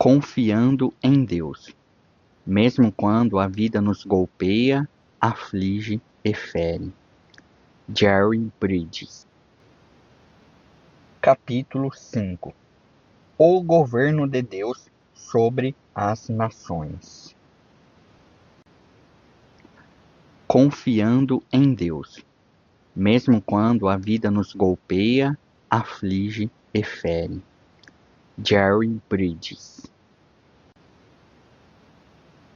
Confiando em Deus, mesmo quando a vida nos golpeia, aflige e fere. Jerry Bridges. Capítulo 5. O governo de Deus sobre as nações. Confiando em Deus, mesmo quando a vida nos golpeia, aflige e fere. Jerry Bridges.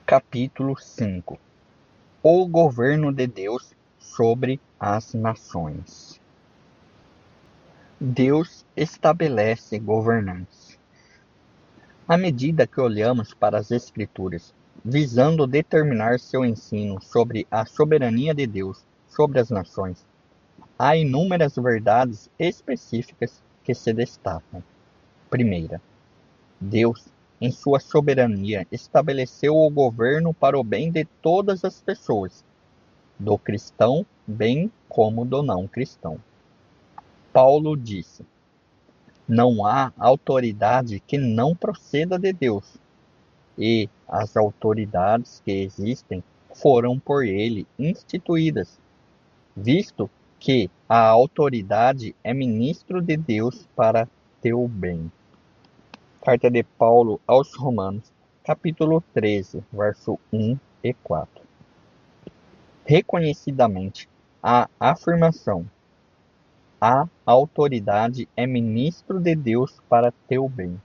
Capítulo 5. O governo de Deus sobre as nações. Deus estabelece governantes. À medida que olhamos para as Escrituras, visando determinar seu ensino sobre a soberania de Deus sobre as nações, há inúmeras verdades específicas que se destacam. Primeira, Deus, em sua soberania, estabeleceu o governo para o bem de todas as pessoas, do cristão bem como do não cristão. Paulo disse: não há autoridade que não proceda de Deus, e as autoridades que existem foram por ele instituídas, visto que a autoridade é ministro de Deus para teu bem. Carta de Paulo aos Romanos, capítulo 13, verso 1 e 4. Reconhecidamente, a afirmação: a autoridade é ministro de Deus para teu bem,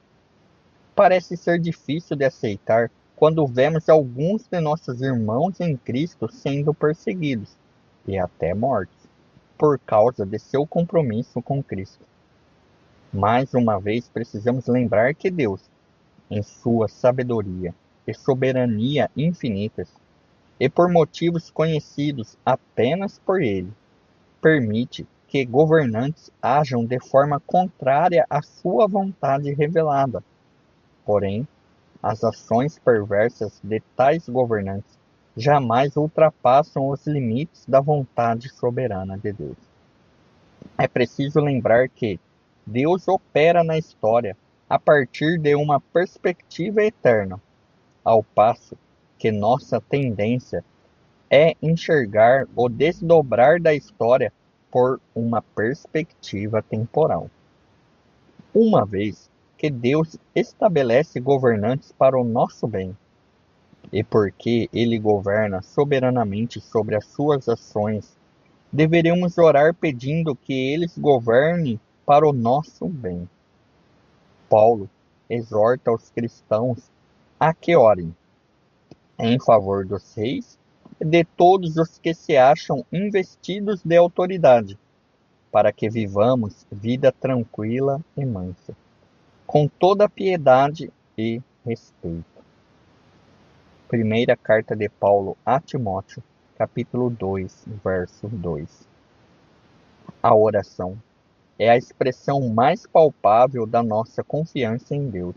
parece ser difícil de aceitar quando vemos alguns de nossos irmãos em Cristo sendo perseguidos e até mortos por causa de seu compromisso com Cristo. Mais uma vez, precisamos lembrar que Deus, em sua sabedoria e soberania infinitas, e por motivos conhecidos apenas por Ele, permite que governantes ajam de forma contrária à sua vontade revelada. Porém, as ações perversas de tais governantes jamais ultrapassam os limites da vontade soberana de Deus. É preciso lembrar que Deus opera na história a partir de uma perspectiva eterna, ao passo que nossa tendência é enxergar o desdobrar da história por uma perspectiva temporal. Uma vez que Deus estabelece governantes para o nosso bem, e porque Ele governa soberanamente sobre as suas ações, deveremos orar pedindo que eles governem para o nosso bem. Paulo exorta os cristãos a que orem em favor dos reis e de todos os que se acham investidos de autoridade, para que vivamos vida tranquila e mansa, com toda piedade e respeito. Primeira carta de Paulo a Timóteo, capítulo 2, verso 2. A oração é a expressão mais palpável da nossa confiança em Deus.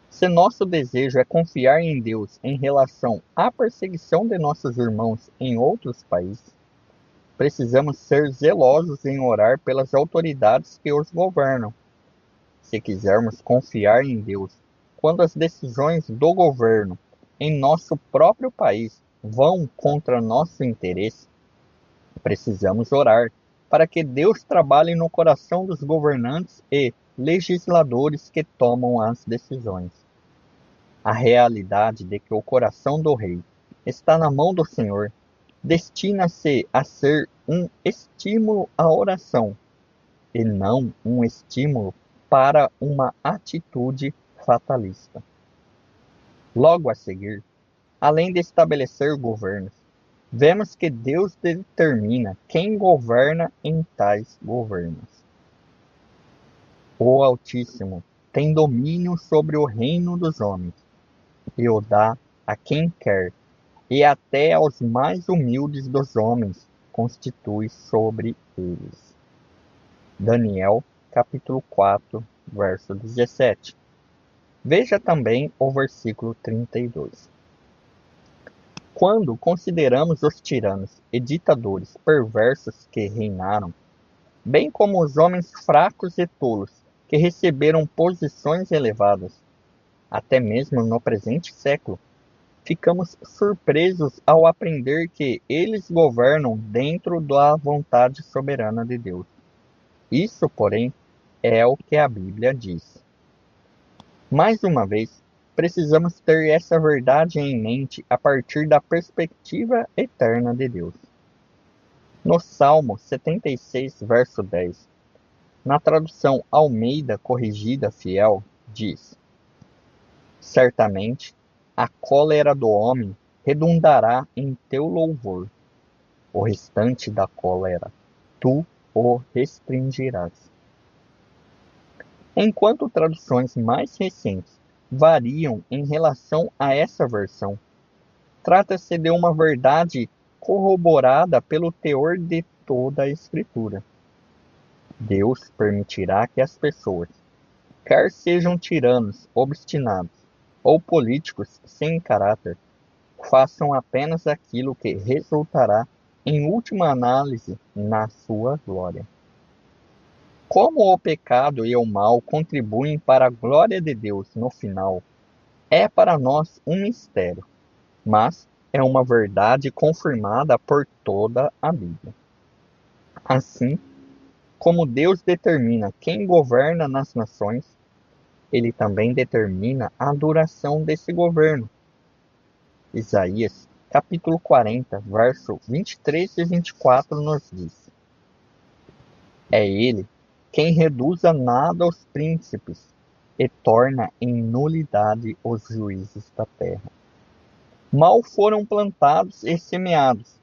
Se nosso desejo é confiar em Deus em relação à perseguição de nossos irmãos em outros países, precisamos ser zelosos em orar pelas autoridades que os governam. Se quisermos confiar em Deus quando as decisões do governo em nosso próprio país vão contra nosso interesse, precisamos orar para que Deus trabalhe no coração dos governantes e legisladores que tomam as decisões. A realidade de que o coração do rei está na mão do Senhor destina-se a ser um estímulo à oração, e não um estímulo para uma atitude fatalista. Logo a seguir, além de estabelecer governos, vemos que Deus determina quem governa em tais governos. O Altíssimo tem domínio sobre o reino dos homens, e o dá a quem quer, e até aos mais humildes dos homens constitui sobre eles. Daniel, capítulo 4, verso 17. Veja também o versículo 32. Quando consideramos os tiranos e ditadores perversos que reinaram, bem como os homens fracos e tolos que receberam posições elevadas, até mesmo no presente século, ficamos surpresos ao aprender que eles governam dentro da vontade soberana de Deus. Isso, porém, é o que a Bíblia diz. Mais uma vez, precisamos ter essa verdade em mente a partir da perspectiva eterna de Deus. No Salmo 76, verso 10, na tradução Almeida Corrigida Fiel, diz: Certamente, a cólera do homem redundará em teu louvor. O restante da cólera, tu o restringirás. Enquanto traduções mais recentes variam em relação a essa versão, trata-se de uma verdade corroborada pelo teor de toda a Escritura. Deus permitirá que as pessoas, quer sejam tiranos, obstinados ou políticos sem caráter, façam apenas aquilo que resultará, em última análise, na sua glória. Como o pecado e o mal contribuem para a glória de Deus no final, é para nós um mistério, mas é uma verdade confirmada por toda a Bíblia. Assim, como Deus determina quem governa nas nações, ele também determina a duração desse governo. Isaías, capítulo 40, verso 23 e 24 nos diz: É ele quem reduz a nada os príncipes e torna em nulidade os juízes da terra. Mal foram plantados e semeados,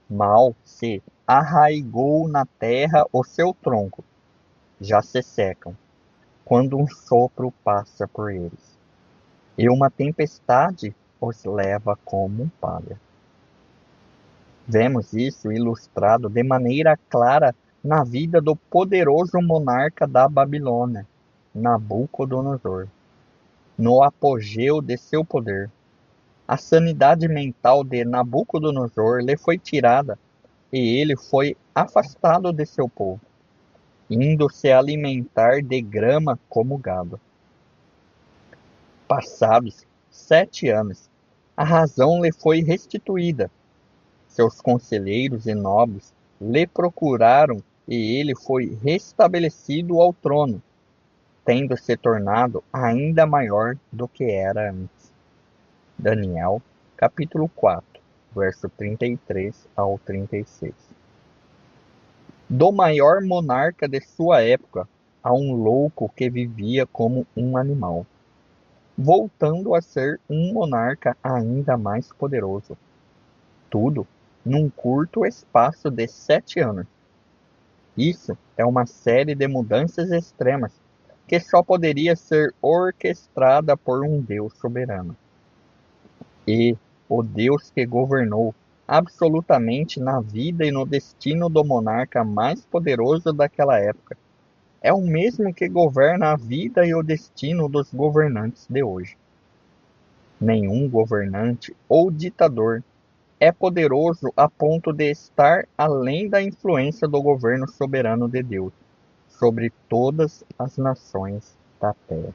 mal se arraigou na terra o seu tronco, já se secam, quando um sopro passa por eles, e uma tempestade os leva como palha. Vemos isso ilustrado de maneira clara na vida do poderoso monarca da Babilônia, Nabucodonosor. No apogeu de seu poder, a sanidade mental de Nabucodonosor lhe foi tirada e ele foi afastado de seu povo, indo se alimentar de grama como gado. Passados 7 anos, a razão lhe foi restituída. Seus conselheiros e nobres lhe procuraram e ele foi restabelecido ao trono, tendo se tornado ainda maior do que era antes. Daniel, capítulo 4, verso 33 ao 36. Do maior monarca de sua época a um louco que vivia como um animal, voltando a ser um monarca ainda mais poderoso. Tudo num curto espaço de 7 anos. Isso é uma série de mudanças extremas que só poderia ser orquestrada por um Deus soberano. E o Deus que governou absolutamente na vida e no destino do monarca mais poderoso daquela época é o mesmo que governa a vida e o destino dos governantes de hoje. Nenhum governante ou ditador é poderoso a ponto de estar além da influência do governo soberano de Deus sobre todas as nações da terra.